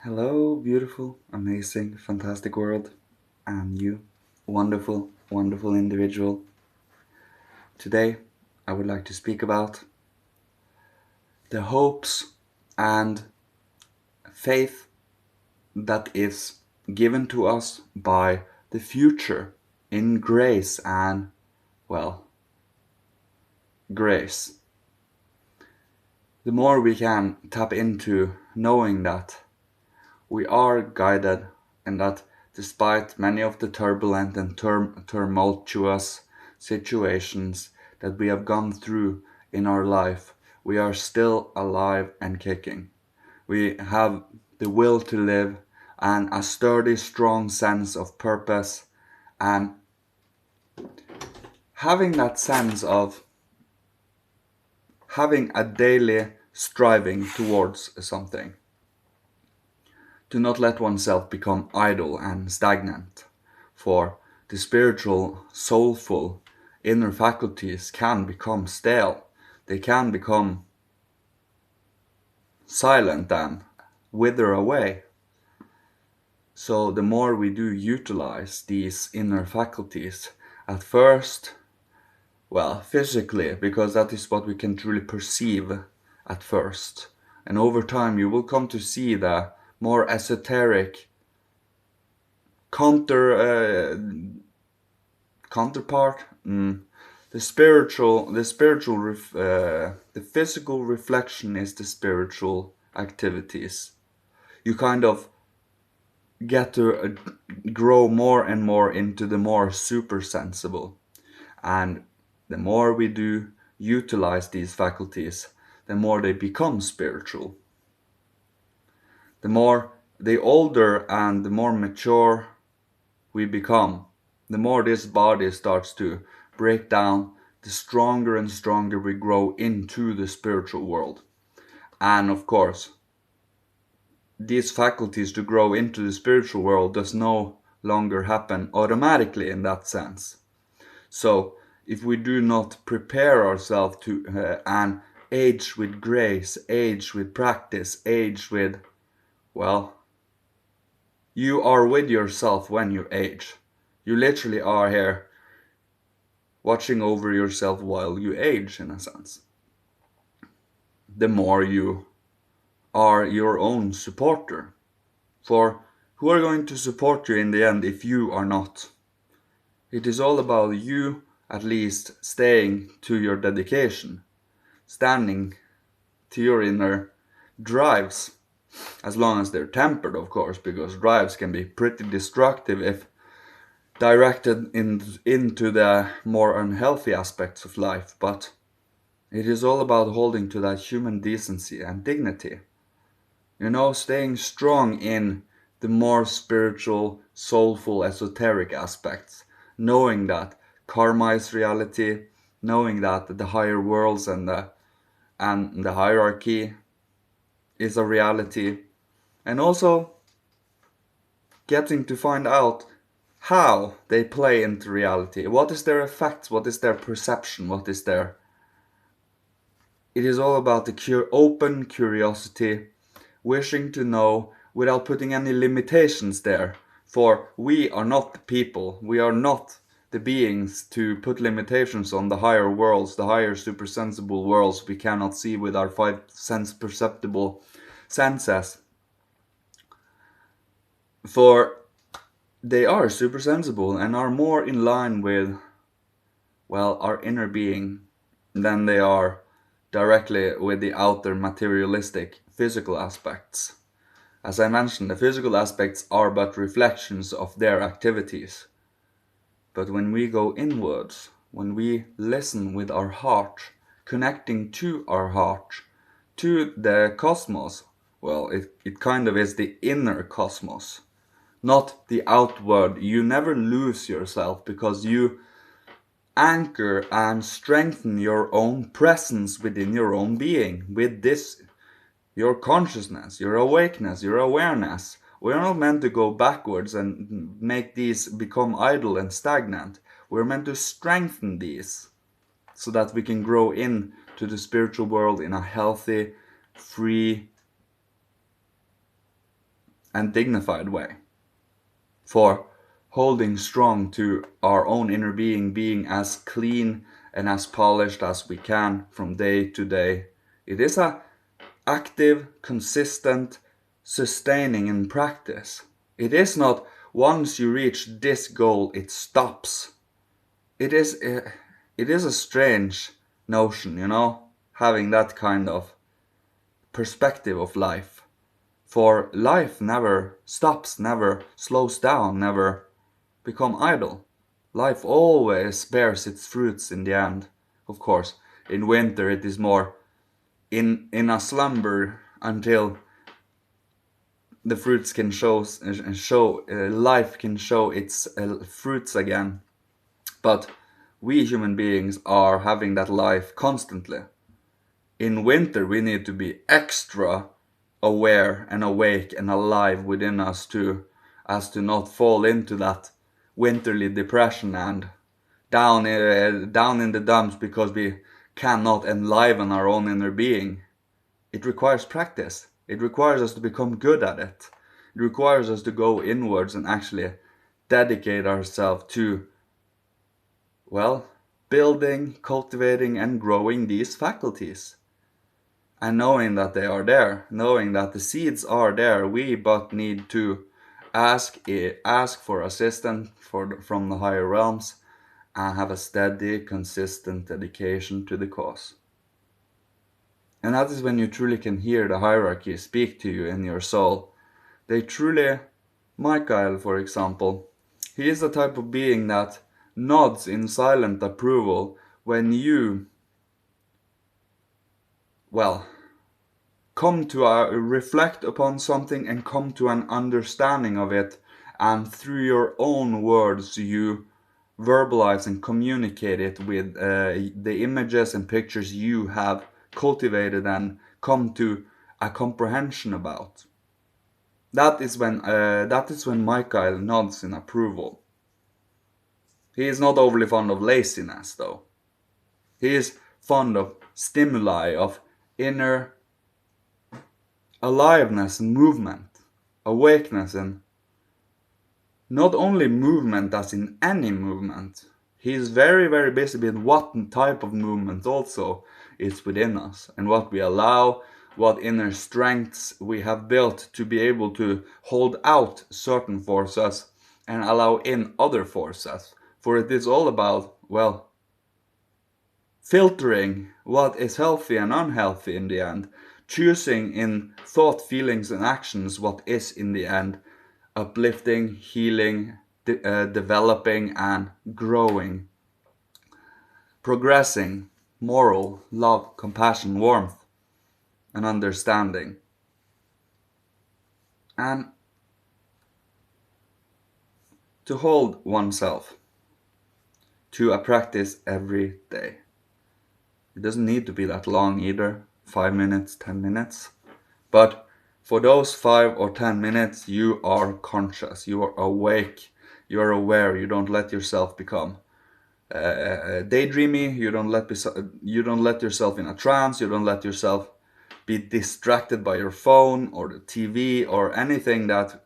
Hello, beautiful, amazing, fantastic world, and you, wonderful, wonderful individual. Today, I would like to speak about the hopes and faith that is given to us by the future in grace and, well, grace. The more we can tap into knowing that we are guided and that despite many of the turbulent and tumultuous situations that we have gone through in our life, we are still alive and kicking. We have the will to live and a sturdy, strong sense of purpose, and having that sense of having a daily striving towards something. Do not let oneself become idle and stagnant, for the spiritual, soulful, inner faculties can become stale. They can become silent and wither away. So the more we do utilize these inner faculties, at first, well, physically, because that is what we can truly perceive at first. And over time, you will come to see the more esoteric counterpart. The physical reflection is the spiritual activities. You kind of get to grow more and more into the more super sensible, and the more we do utilize these faculties, the more they become spiritual. The older and the more mature we become, the more this body starts to break down, the stronger and stronger we grow into the spiritual world. And of course, these faculties to grow into the spiritual world does no longer happen automatically in that sense. So if we do not prepare ourselves to and age with grace, age with practice, age with, well, you are with yourself when you age. You literally are here watching over yourself while you age, in a sense. The more you are your own supporter. For who are going to support you in the end if you are not? It is all about you at least staying to your dedication, standing to your inner drives, as long as they're tempered, of course, because drives can be pretty destructive if directed into the more unhealthy aspects of life, but it is all about holding to that human decency and dignity. Staying strong in the more spiritual, soulful, esoteric aspects, knowing that karma is reality, knowing that the higher worlds and the hierarchy is a reality, and also getting to find out how they play into reality. What is their effects? What is their perception? What is their... It is all about the open curiosity, wishing to know without putting any limitations there. For we are not the people. We are not the beings to put limitations on the higher worlds, the higher supersensible worlds we cannot see with our five sense perceptible senses. For they are supersensible and are more in line with, well, our inner being than they are directly with the outer materialistic physical aspects. As I mentioned, the physical aspects are but reflections of their activities. But when we go inwards, when we listen with our heart, connecting to our heart, to the cosmos, well, it kind of is the inner cosmos, not the outward. You never lose yourself because you anchor and strengthen your own presence within your own being with this, your consciousness, your awakeness, your awareness. We're not meant to go backwards and make these become idle and stagnant. We're meant to strengthen these so that we can grow into the spiritual world in a healthy, free, and dignified way. For holding strong to our own inner being as clean and as polished as we can from day to day. It is a active, consistent, sustaining in practice. It is not once you reach this goal, it stops. It is a strange notion, having that kind of perspective of life. For life never stops, never slows down, never become idle. Life always bears its fruits in the end. Of course, in winter it is more in a slumber until the fruits can show life can show its fruits again. But we human beings are having that life constantly. In winter we need to be extra aware and awake and alive within us as to not fall into that winterly depression and down in the dumps because we cannot enliven our own inner being. It requires practice. It requires us to become good at it. It requires us to go inwards and actually dedicate ourselves to, well, building, cultivating, and growing these faculties. And knowing that they are there, knowing that the seeds are there, we but need to ask for assistance from the higher realms and have a steady, consistent dedication to the cause. And that is when you truly can hear the hierarchy speak to you in your soul. They truly, Michael, for example, he is the type of being that nods in silent approval when you, come to reflect upon something and come to an understanding of it, and through your own words you verbalize and communicate it with the images and pictures you have cultivated and come to a comprehension about. That is when Michael nods in approval. He is not overly fond of laziness, though. He is fond of stimuli, of inner aliveness and movement, awakeness, and not only movement as in any movement. He is very, very busy with what type of movement also is within us and what we allow, what inner strengths we have built to be able to hold out certain forces and allow in other forces. For it is all about, filtering what is healthy and unhealthy in the end, choosing in thought, feelings, and actions what is in the end uplifting, healing, developing, and growing, progressing, moral, love, compassion, warmth, and understanding. And to hold oneself to a practice every day. It doesn't need to be that long either, 5 minutes, 10 minutes. But for those 5 or 10 minutes, you are conscious, you are awake, you are aware, you don't let yourself become daydreamy, you don't let yourself in a trance, you don't let yourself be distracted by your phone or the TV or anything that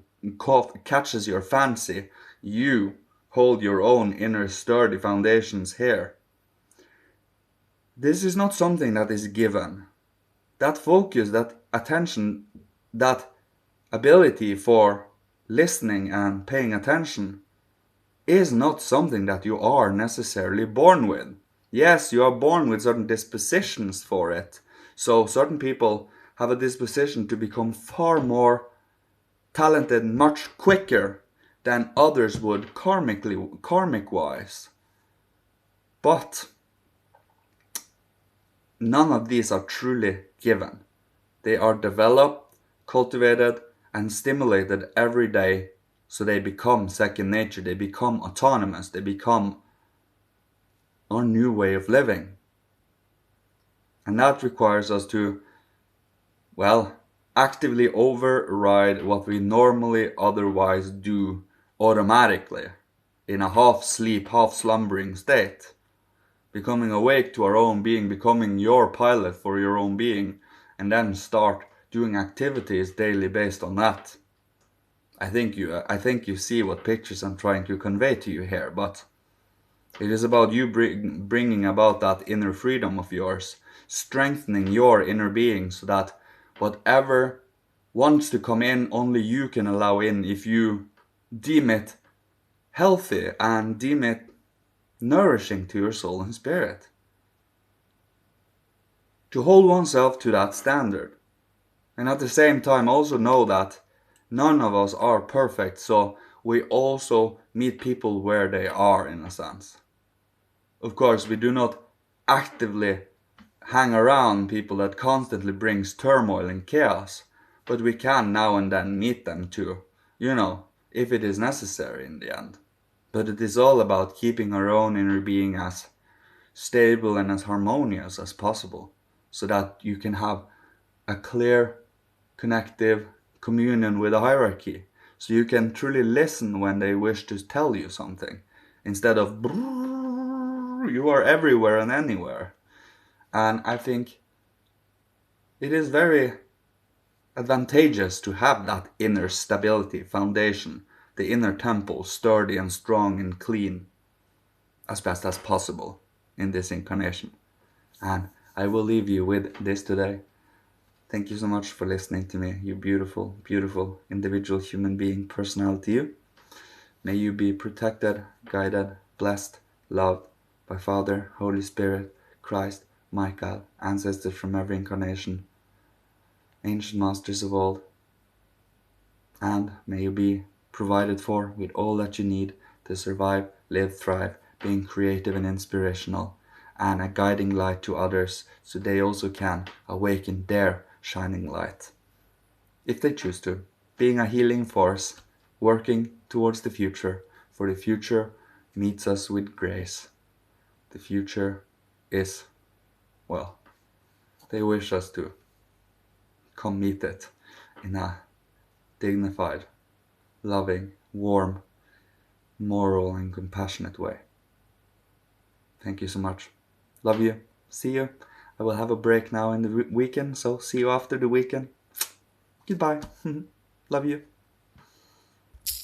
catches your fancy. You hold your own inner sturdy foundations here. This is not something that is given. That focus, that attention, that ability for listening and paying attention is not something that you are necessarily born with. Yes, you are born with certain dispositions for it. So certain people have a disposition to become far more talented much quicker than others would karmic-wise. But none of these are truly given. They are developed, cultivated, and stimulated every day, so they become second nature, they become autonomous, they become our new way of living. And that requires us to, actively override what we normally otherwise do automatically in a half sleep, half slumbering state. Becoming awake to our own being, becoming your pilot for your own being, and then start doing activities daily based on that. I think you see what pictures I'm trying to convey to you here, but it is about you bringing about that inner freedom of yours, strengthening your inner being so that whatever wants to come in, only you can allow in if you deem it healthy and deem it nourishing to your soul and spirit. To hold oneself to that standard. And at the same time also know that none of us are perfect, so we also meet people where they are, in a sense. Of course, we do not actively hang around people that constantly brings turmoil and chaos, but we can now and then meet them too, if it is necessary in the end. But it is all about keeping our own inner being as stable and as harmonious as possible, so that you can have a clear, connective communion with a hierarchy, so you can truly listen when they wish to tell you something, instead of you are everywhere and anywhere. And I think it is very advantageous to have that inner stability foundation, the inner temple sturdy and strong and clean as best as possible in this incarnation. And I will leave you with this today. Thank you so much for listening to me, you beautiful, beautiful individual human being personality you. May you be protected, guided, blessed, loved by Father, Holy Spirit, Christ, Michael, ancestors from every incarnation, ancient masters of old, and may you be provided for with all that you need to survive, live, thrive, being creative and inspirational, and a guiding light to others so they also can awaken their shining light, if they choose to, being a healing force, working towards the future, for the future meets us with grace. The future is, well, they wish us to come meet it in a dignified, loving, warm, moral and compassionate way. Thank you so much. Love you. See you. I will have a break now in the weekend, so see you after the weekend. Goodbye. Love you.